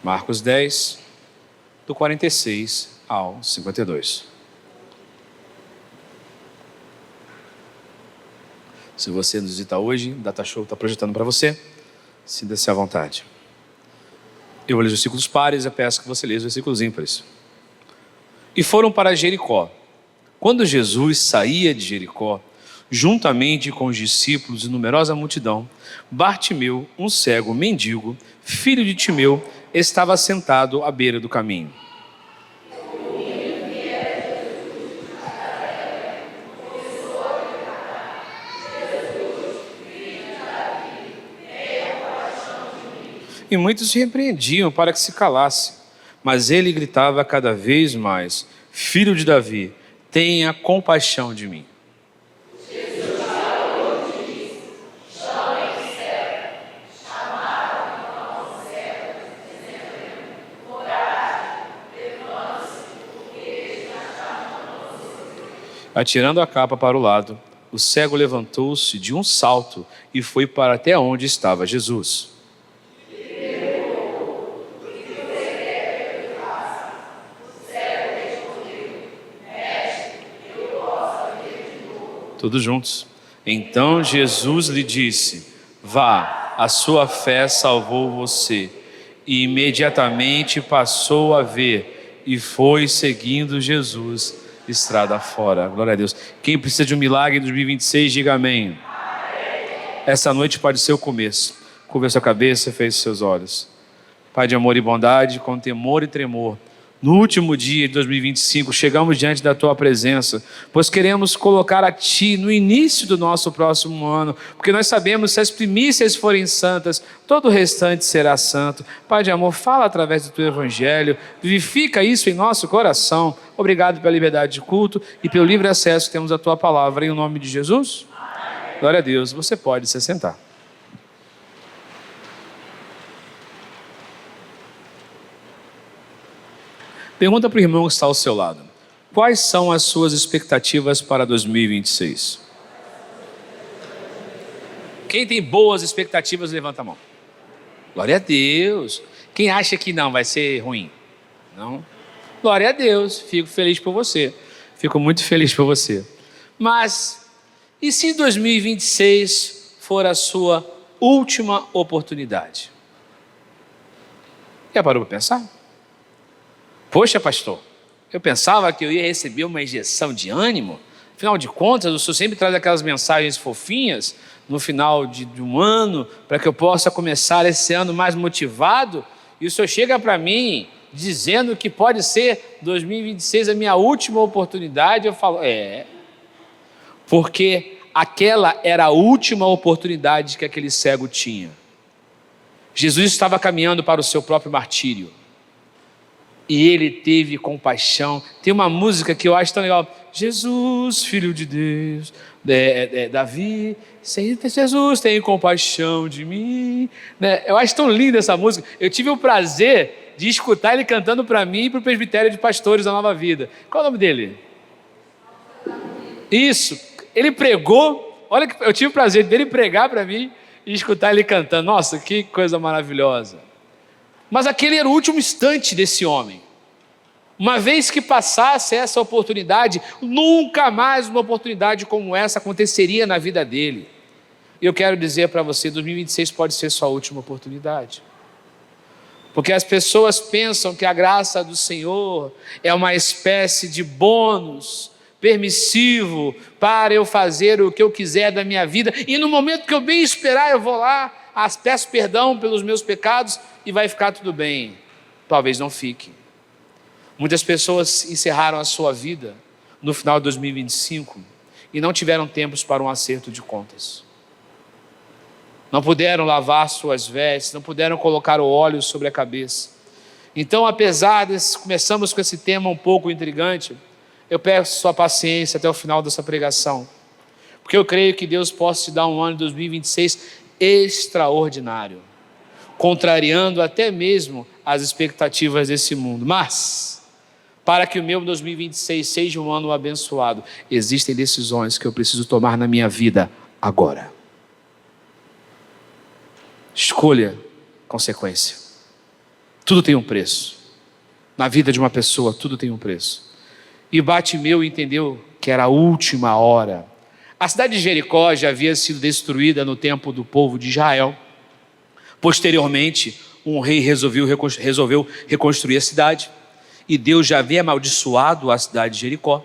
Marcos 10, do 46 ao 52. Se você nos visita hoje, o Data Show está projetando para você. Sinta-se à vontade. Eu vou ler os versículos pares, eu peço que você leia os versículos ímpares. E foram para Jericó. Quando Jesus saía de Jericó, juntamente com os discípulos e numerosa multidão, Bartimeu, um cego mendigo, filho de Timeu, estava sentado à beira do caminho. E muitos se repreendiam para que se calasse, mas ele gritava cada vez mais: Filho de Davi, tenha compaixão de mim. Atirando a capa para o lado, o cego levantou-se de um salto e foi para até onde estava Jesus. Todos juntos. Então Jesus lhe disse: Vá, a sua fé salvou você. E imediatamente passou a ver e foi seguindo Jesus estrada fora. Glória a Deus. Quem precisa de um milagre em 2026, diga amém. Essa noite pode ser o começo. Curva a sua cabeça, feche seus olhos. Pai de amor e bondade, com temor e tremor, no último dia de 2025, chegamos diante da Tua presença, pois queremos colocar a Ti no início do nosso próximo ano, porque nós sabemos que se as primícias forem santas, todo o restante será santo. Pai de amor, fala através do Teu Evangelho, vivifica isso em nosso coração. Obrigado pela liberdade de culto e pelo livre acesso que temos à Tua palavra. Em nome de Jesus, amém. Glória a Deus, você pode se sentar. Pergunta para o irmão que está ao seu lado: quais são as suas expectativas para 2026? Quem tem boas expectativas, levanta a mão. Glória a Deus. Quem acha que não, vai ser ruim? Não? Glória a Deus, fico feliz por você. Fico muito feliz por você. Mas, e se 2026 for a sua última oportunidade? Já parou para pensar? Poxa, pastor, eu pensava que eu ia receber uma injeção de ânimo. Afinal de contas, o senhor sempre traz aquelas mensagens fofinhas no final de um ano, para que eu possa começar esse ano mais motivado. E o senhor chega para mim dizendo que pode ser 2026 a minha última oportunidade. Eu falo, porque aquela era a última oportunidade que aquele cego tinha. Jesus estava caminhando para o seu próprio martírio. E ele teve compaixão. Tem uma música que eu acho tão legal. Jesus, filho de Deus, Davi, Jesus tem compaixão de mim. Eu acho tão linda essa música. Eu tive o prazer de escutar ele cantando para mim e para o presbitério de pastores da Nova Vida. Qual é o nome dele? Isso. Ele pregou. Olha, que eu tive o prazer dele pregar para mim e escutar ele cantando. Nossa, que coisa maravilhosa. Mas aquele era o último instante desse homem. Uma vez que passasse essa oportunidade, nunca mais uma oportunidade como essa aconteceria na vida dele. E eu quero dizer para você, 2026 pode ser sua última oportunidade. Porque as pessoas pensam que a graça do Senhor é uma espécie de bônus permissivo para eu fazer o que eu quiser da minha vida. E no momento que eu bem esperar, eu vou lá, peço perdão pelos meus pecados e vai ficar tudo bem. Talvez não fique. Muitas pessoas encerraram a sua vida no final de 2025 e não tiveram tempos para um acerto de contas. Não puderam lavar suas vestes, não puderam colocar o óleo sobre a cabeça. Então, apesar de começamos com esse tema um pouco intrigante, eu peço sua paciência até o final dessa pregação, porque eu creio que Deus possa te dar um ano de 2026 extraordinário, contrariando até mesmo as expectativas desse mundo. Mas, para que o meu 2026 seja um ano abençoado, existem decisões que eu preciso tomar na minha vida agora. Escolha consequência. Tudo tem um preço. Na vida de uma pessoa, tudo tem um preço. E Bartimeu entendeu que era a última hora. A cidade de Jericó já havia sido destruída no tempo do povo de Israel. Posteriormente, um rei resolveu reconstruir a cidade. E Deus já havia amaldiçoado a cidade de Jericó.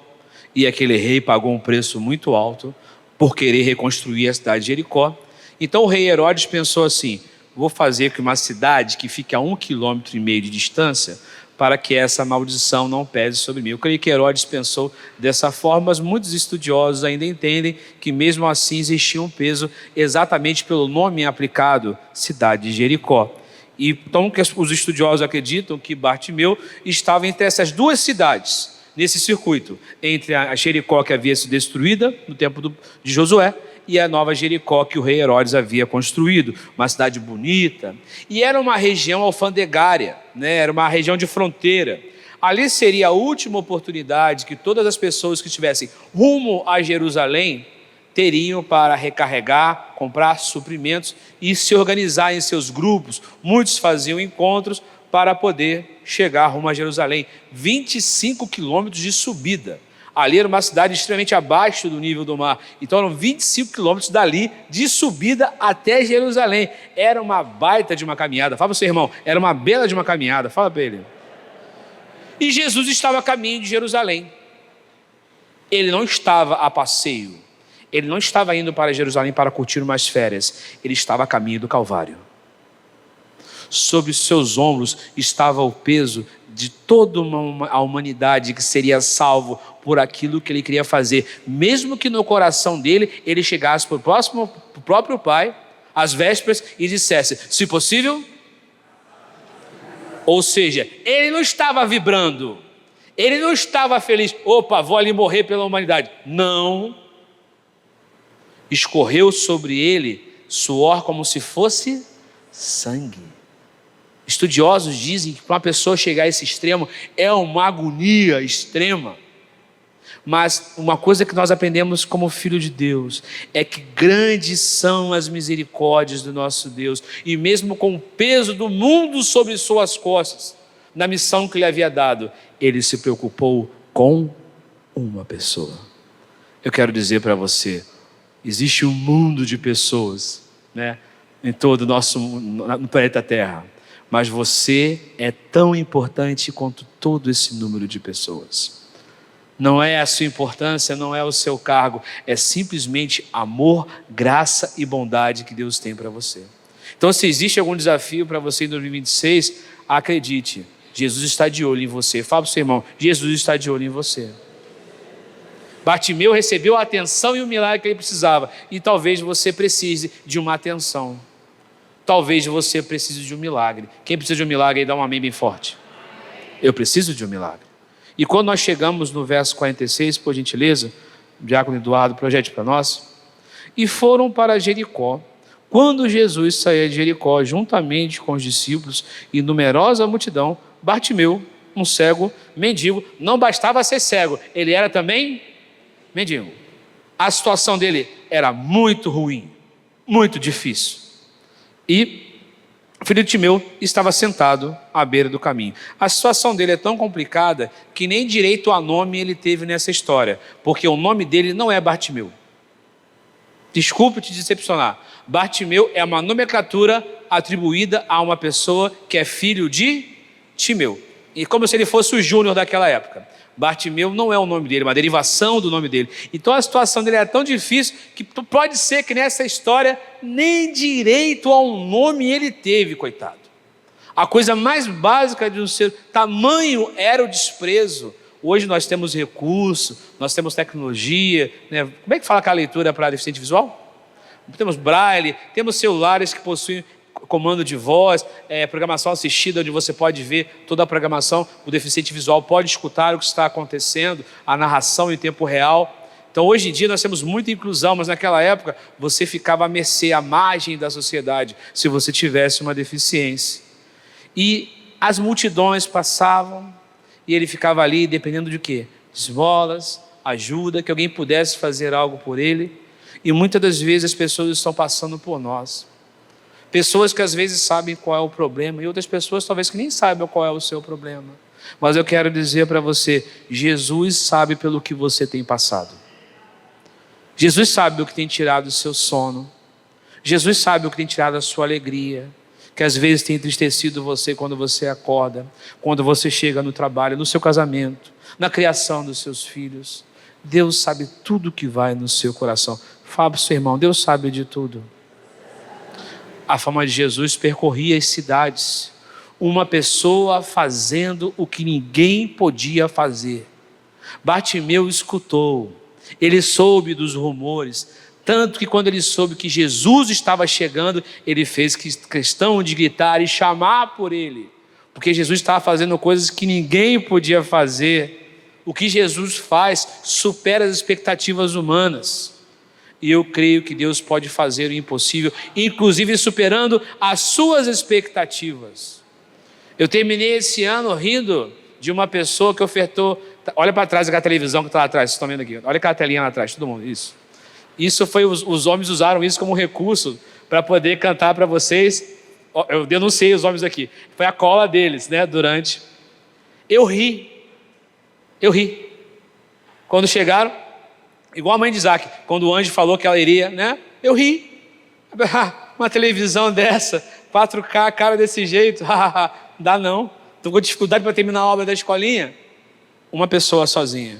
E aquele rei pagou um preço muito alto por querer reconstruir a cidade de Jericó. Então o rei Herodes pensou assim: vou fazer que uma cidade que fique a 1,5 km de distância, para que essa maldição não pese sobre mim. Eu creio que Herodes pensou dessa forma, mas muitos estudiosos ainda entendem que mesmo assim existia um peso exatamente pelo nome aplicado, cidade de Jericó. E então os estudiosos acreditam que Bartimeu estava entre essas duas cidades, nesse circuito, entre a Jericó que havia sido destruída no tempo de Josué, e a nova Jericó que o rei Herodes havia construído, uma cidade bonita, e era uma região alfandegária, era uma região de fronteira. Ali seria a última oportunidade que todas as pessoas que estivessem rumo a Jerusalém teriam para recarregar, comprar suprimentos e se organizar em seus grupos. Muitos faziam encontros para poder chegar rumo a Jerusalém. 25 quilômetros de subida. Ali era uma cidade extremamente abaixo do nível do mar. Então eram 25 quilômetros dali de subida até Jerusalém. Era uma baita de uma caminhada. Fala para o seu irmão, era uma bela de uma caminhada. Fala para ele. E Jesus estava a caminho de Jerusalém. Ele não estava a passeio. Ele não estava indo para Jerusalém para curtir umas férias. Ele estava a caminho do Calvário. Sobre os seus ombros estava o peso de toda a humanidade que seria salvo por aquilo que ele queria fazer, mesmo que no coração dele ele chegasse para o próprio Pai, às vésperas, e dissesse: se possível. Ou seja, ele não estava vibrando, ele não estava feliz, opa, vou ali morrer pela humanidade. Não. Escorreu sobre ele suor como se fosse sangue. Estudiosos dizem que para uma pessoa chegar a esse extremo é uma agonia extrema. Mas uma coisa que nós aprendemos como filho de Deus é que grandes são as misericórdias do nosso Deus. E mesmo com o peso do mundo sobre suas costas, na missão que lhe havia dado, ele se preocupou com uma pessoa. Eu quero dizer para você, existe um mundo de pessoas, em todo no planeta Terra. Mas você é tão importante quanto todo esse número de pessoas. Não é a sua importância, não é o seu cargo, é simplesmente amor, graça e bondade que Deus tem para você. Então, se existe algum desafio para você em 2026, acredite, Jesus está de olho em você. Fala para o seu irmão, Jesus está de olho em você. Bartimeu recebeu a atenção e o milagre que ele precisava, e talvez você precise de uma atenção. Talvez você precise de um milagre. Quem precisa de um milagre aí, dá um amém bem forte. Eu preciso de um milagre. E quando nós chegamos no verso 46, por gentileza, o diácono Eduardo projete para nós. E foram para Jericó. Quando Jesus saía de Jericó, juntamente com os discípulos e numerosa multidão, Bartimeu, um cego, mendigo, não bastava ser cego, ele era também mendigo. A situação dele era muito ruim, muito difícil. E o filho de Timeu estava sentado à beira do caminho. A situação dele é tão complicada que nem direito a nome ele teve nessa história, porque o nome dele não é Bartimeu. Desculpe te decepcionar. Bartimeu é uma nomenclatura atribuída a uma pessoa que é filho de Timeu. E como se ele fosse o Júnior daquela época. Bartimeu não é o nome dele, é uma derivação do nome dele. Então a situação dele é tão difícil que pode ser que nessa história nem direito a um nome ele teve, coitado. A coisa mais básica de um ser, tamanho era o desprezo. Hoje nós temos recurso, nós temos tecnologia, Como é que fala aquela leitura para deficiente visual? Temos braille, temos celulares que possuem comando de voz, programação assistida, onde você pode ver toda a programação, o deficiente visual pode escutar o que está acontecendo, a narração em tempo real. Então hoje em dia nós temos muita inclusão, mas naquela época você ficava à mercê, à margem da sociedade, se você tivesse uma deficiência. E as multidões passavam, e ele ficava ali dependendo de quê? Esmolas, ajuda, que alguém pudesse fazer algo por ele. E muitas das vezes as pessoas estão passando por nós. Pessoas que às vezes sabem qual é o problema e outras pessoas talvez que nem saibam qual é o seu problema. Mas eu quero dizer para você, Jesus sabe pelo que você tem passado. Jesus sabe o que tem tirado o seu sono. Jesus sabe o que tem tirado a sua alegria, que às vezes tem entristecido você quando você acorda, quando você chega no trabalho, no seu casamento, na criação dos seus filhos. Deus sabe tudo que vai no seu coração. Fala para o seu irmão, Deus sabe de tudo. A fama de Jesus percorria as cidades, uma pessoa fazendo o que ninguém podia fazer. Bartimeu escutou, ele soube dos rumores, tanto que quando ele soube que Jesus estava chegando, ele fez questão de gritar e chamar por ele, porque Jesus estava fazendo coisas que ninguém podia fazer. O que Jesus faz supera as expectativas humanas. E eu creio que Deus pode fazer o impossível, inclusive superando as suas expectativas. Eu terminei esse ano rindo de uma pessoa que ofertou. Olha para trás aquela televisão que está lá atrás, vocês estão vendo aqui. Olha aquela telinha lá atrás, todo mundo. Isso foi, os homens usaram isso como recurso para poder cantar para vocês. Eu denunciei os homens aqui. Foi a cola deles, né? Durante. Eu ri. Quando chegaram, igual a mãe de Isaac, quando o anjo falou que ela iria, né? Eu ri. Uma televisão dessa, 4K, cara desse jeito, dá não. Estou com dificuldade para terminar a obra da escolinha. Uma pessoa sozinha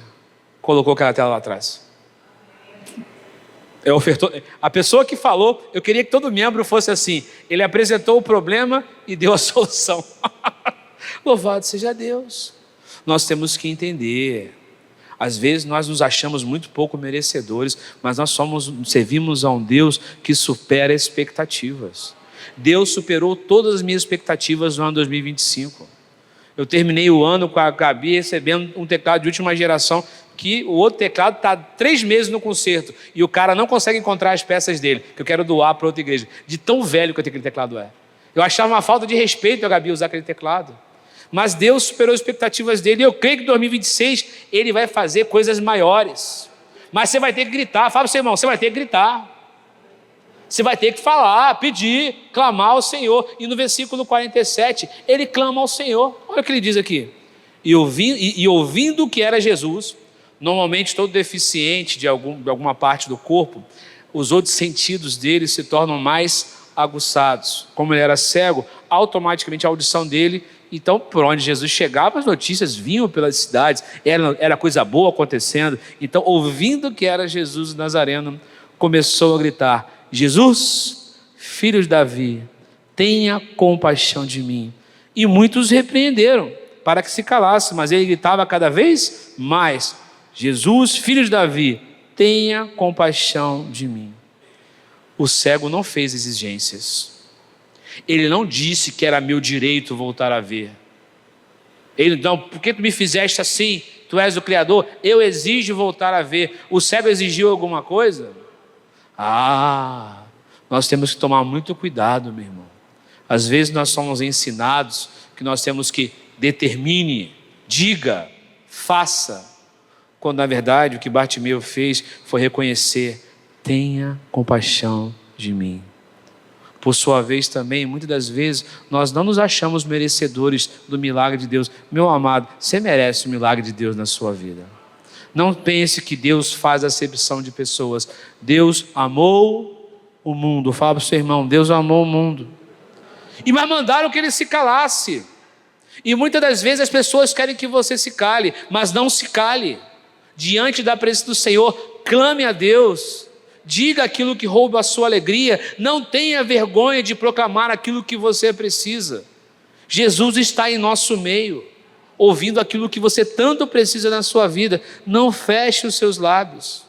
colocou aquela tela lá atrás. A pessoa que falou, eu queria que todo membro fosse assim. Ele apresentou o problema e deu a solução. Louvado seja Deus. Nós temos que entender. Às vezes nós nos achamos muito pouco merecedores, mas nós servimos a um Deus que supera expectativas. Deus superou todas as minhas expectativas no ano 2025. Eu terminei o ano com a Gabi recebendo um teclado de última geração, que o outro teclado está 3 meses no conserto, e o cara não consegue encontrar as peças dele, que eu quero doar para outra igreja, de tão velho que aquele teclado é. Eu achava uma falta de respeito a Gabi usar aquele teclado. Mas Deus superou as expectativas dele, e eu creio que em 2026 Ele vai fazer coisas maiores. Mas você vai ter que gritar, fala para o seu irmão, você vai ter que gritar. Você vai ter que falar, pedir, clamar ao Senhor. E no versículo 47, ele clama ao Senhor. Olha o que ele diz aqui. E ouvindo que era Jesus, normalmente todo deficiente de alguma parte do corpo, os outros sentidos dele se tornam mais aguçados. Como ele era cego, automaticamente a audição dele, então por onde Jesus chegava, as notícias vinham pelas cidades, era coisa boa acontecendo. Então, ouvindo que era Jesus Nazareno, começou a gritar: Jesus, filho de Davi, tenha compaixão de mim. E muitos repreenderam para que se calasse, mas ele gritava cada vez mais: Jesus, filho de Davi, tenha compaixão de mim. O cego não fez exigências. Ele não disse que era meu direito voltar a ver. Ele não, por que tu me fizeste assim? Tu és o Criador, eu exijo voltar a ver. O cego exigiu alguma coisa? Nós temos que tomar muito cuidado, meu irmão. Às vezes nós somos ensinados que nós temos que determine, diga, faça, quando na verdade o que Bartimeu fez foi reconhecer: tenha compaixão de mim. Por sua vez também, muitas das vezes, nós não nos achamos merecedores do milagre de Deus. Meu amado, você merece o milagre de Deus na sua vida. Não pense que Deus faz acepção de pessoas. Deus amou o mundo. Fala para o seu irmão, Deus amou o mundo. Mas mandaram que ele se calasse. E muitas das vezes as pessoas querem que você se cale, mas não se cale. Diante da presença do Senhor, clame a Deus. Diga aquilo que rouba a sua alegria. Não tenha vergonha de proclamar aquilo que você precisa. Jesus está em nosso meio, ouvindo aquilo que você tanto precisa na sua vida. Não feche os seus lábios.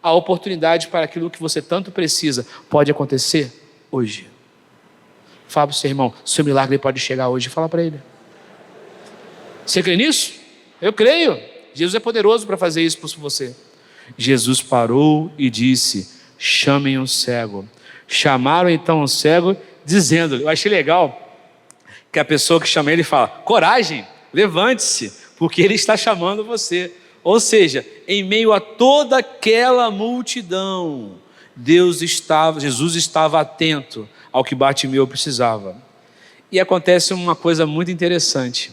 A oportunidade para aquilo que você tanto precisa pode acontecer hoje. Fala para o seu irmão, seu milagre pode chegar hoje. Fala para ele. Você crê nisso? Eu creio. Jesus é poderoso para fazer isso por você. Jesus parou e disse: chamem o cego. Chamaram então o cego, dizendo-lhe, eu achei legal que a pessoa que chama ele fala: coragem, levante-se, porque ele está chamando você. Ou seja, em meio a toda aquela multidão, Jesus estava atento ao que Bartimeu precisava. E acontece uma coisa muito interessante.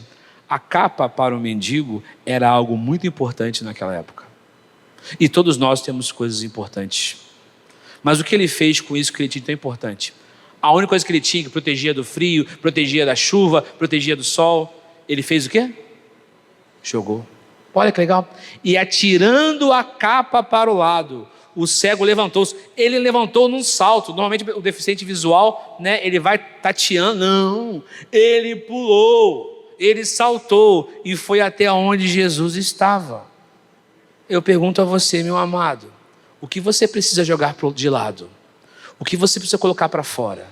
A capa para o mendigo era algo muito importante naquela época. E todos nós temos coisas importantes. Mas o que ele fez com isso que ele tinha tão importante? A única coisa que ele tinha, que protegia do frio, protegia da chuva, protegia do sol, ele fez o quê? Jogou. Olha que legal. E atirando a capa para o lado, o cego levantou-se. Ele levantou num salto. Normalmente o deficiente visual, né, ele vai tateando. Não, ele pulou, ele saltou e foi até onde Jesus estava. Eu pergunto a você, meu amado, o que você precisa jogar de lado? O que você precisa colocar para fora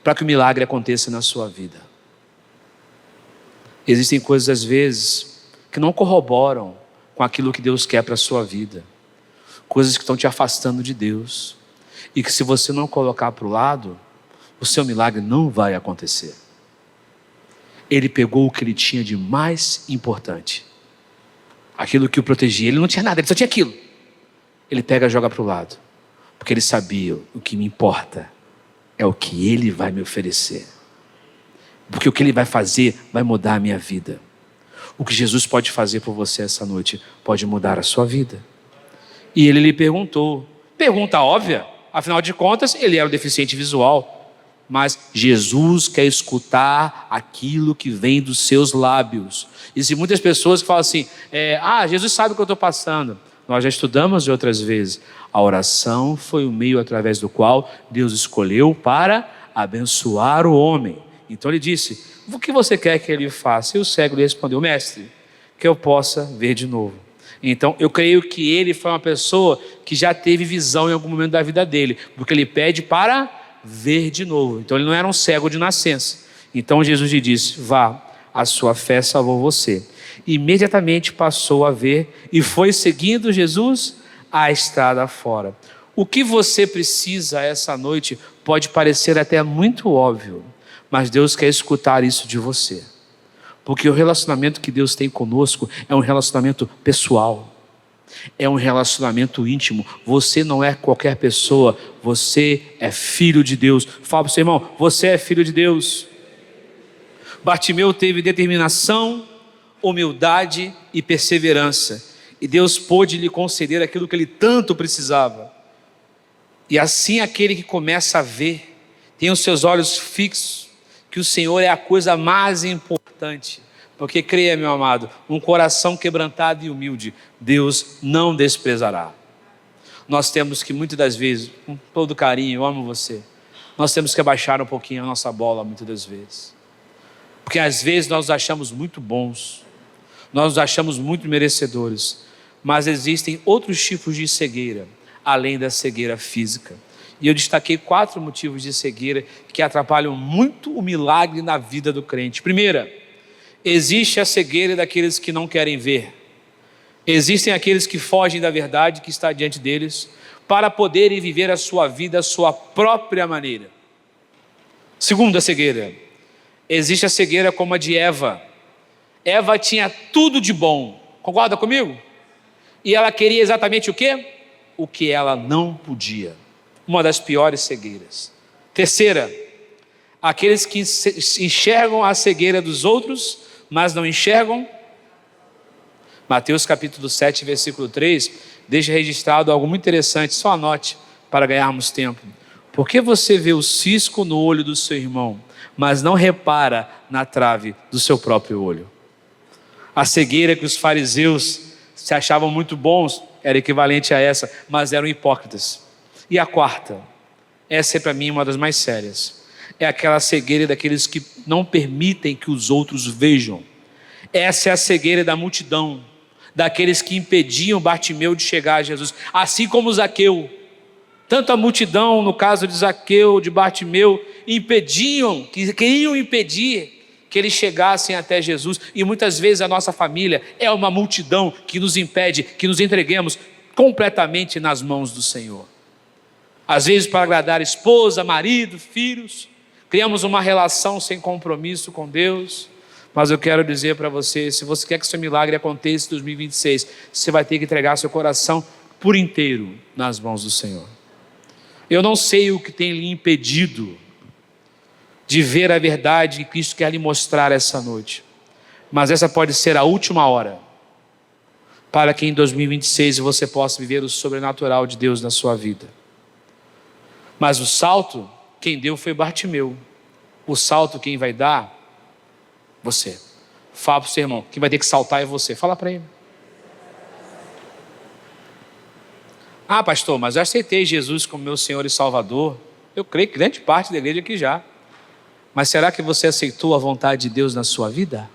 para que o milagre aconteça na sua vida? Existem coisas às vezes que não corroboram com aquilo que Deus quer para a sua vida. Coisas que estão te afastando de Deus. E que se você não colocar para o lado, o seu milagre não vai acontecer. Ele pegou o que ele tinha de mais importante. Aquilo que o protegia. Ele não tinha nada, ele só tinha aquilo. Ele pega e joga para o lado. Porque ele sabia, o que me importa é o que ele vai me oferecer. Porque o que ele vai fazer vai mudar a minha vida. O que Jesus pode fazer por você essa noite pode mudar a sua vida. E ele lhe perguntou. Pergunta óbvia, afinal de contas, ele era um deficiente visual. Mas Jesus quer escutar aquilo que vem dos seus lábios. Existem muitas pessoas que falam assim, Jesus sabe o que eu estou passando. Nós já estudamos de outras vezes. A oração foi o meio através do qual Deus escolheu para abençoar o homem. Então ele disse, o que você quer que ele faça? E o cego lhe respondeu, mestre, que eu possa ver de novo. Então eu creio que ele foi uma pessoa que já teve visão em algum momento da vida dele, porque ele pede para ver de novo. Então ele não era um cego de nascença. Então Jesus lhe disse, vá, a sua fé salvou você. Imediatamente passou a ver e foi seguindo Jesus a estrada fora. O que você precisa essa noite pode parecer até muito óbvio, mas Deus quer escutar isso de você. Porque o relacionamento que Deus tem conosco é um relacionamento pessoal. É um relacionamento íntimo. Você não é qualquer pessoa, você é filho de Deus. Fala para o seu irmão, você é filho de Deus. Bartimeu teve determinação, humildade e perseverança. E Deus pôde lhe conceder aquilo que ele tanto precisava. E assim aquele que começa a ver, tem os seus olhos fixos, que o Senhor é a coisa mais importante. Porque creia, meu amado, um coração quebrantado e humilde, Deus não desprezará. Nós temos que muitas das vezes, com todo carinho, eu amo você, nós temos que abaixar um pouquinho a nossa bola muitas das vezes. Porque às vezes nós nos achamos muito bons, nós nos achamos muito merecedores, mas existem outros tipos de cegueira, além da cegueira física. E eu destaquei 4 motivos de cegueira que atrapalham muito o milagre na vida do crente. Primeira, existe a cegueira daqueles que não querem ver. Existem aqueles que fogem da verdade que está diante deles para poderem viver a sua vida à sua própria maneira. Segunda cegueira, existe a cegueira como a de Eva. Eva tinha tudo de bom, concorda comigo? E ela queria exatamente o quê? O que ela não podia. Uma das piores cegueiras. Terceira, aqueles que enxergam a cegueira dos outros, mas não enxergam. Mateus capítulo 7, versículo 3, deixa registrado algo muito interessante, só anote para ganharmos tempo. Por que você vê o cisco no olho do seu irmão, mas não repara na trave do seu próprio olho? A cegueira que os fariseus se achavam muito bons era equivalente a essa, mas eram hipócritas. E a quarta, essa é para mim uma das mais sérias, é aquela cegueira daqueles que não permitem que os outros vejam. Essa é a cegueira da multidão, daqueles que impediam Bartimeu de chegar a Jesus, assim como Zaqueu. Tanto a multidão, no caso de Zaqueu, de Bartimeu, queriam impedir que eles chegassem até Jesus. E muitas vezes a nossa família é uma multidão que nos impede que nos entreguemos completamente nas mãos do Senhor. Às vezes para agradar esposa, marido, filhos, criamos uma relação sem compromisso com Deus. Mas eu quero dizer para você, se você quer que seu milagre aconteça em 2026, você vai ter que entregar seu coração por inteiro nas mãos do Senhor. Eu não sei o que tem lhe impedido de ver a verdade que Cristo quer lhe mostrar essa noite. Mas essa pode ser a última hora, para que em 2026 você possa viver o sobrenatural de Deus na sua vida. Mas o salto, quem deu foi Bartimeu. O salto quem vai dar? Você. Fala para o seu irmão, quem vai ter que saltar é você. Fala para ele. Ah, pastor, mas eu aceitei Jesus como meu Senhor e Salvador. Eu creio que grande parte da igreja aqui já. Mas será que você aceitou a vontade de Deus na sua vida?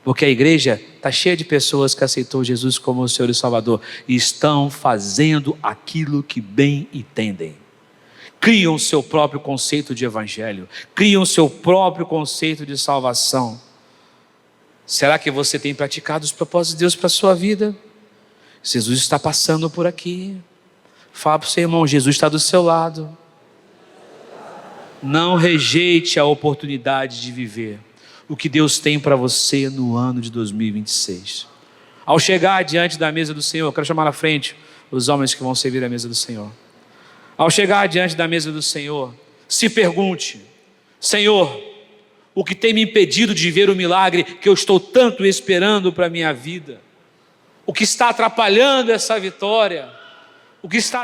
Porque a igreja está cheia de pessoas que aceitou Jesus como o Senhor e Salvador e estão fazendo aquilo que bem entendem. Criam o seu próprio conceito de evangelho, criam o seu próprio conceito de salvação. Será que você tem praticado os propósitos de Deus para a sua vida? Jesus está passando por aqui. Fala para o seu irmão, Jesus está do seu lado. Não rejeite a oportunidade de viver o que Deus tem para você no ano de 2026. Ao chegar diante da mesa do Senhor, eu quero chamar na frente os homens que vão servir a mesa do Senhor. Ao chegar diante da mesa do Senhor, se pergunte: Senhor, o que tem me impedido de ver o milagre que eu estou tanto esperando para a minha vida? O que está atrapalhando essa vitória? O que está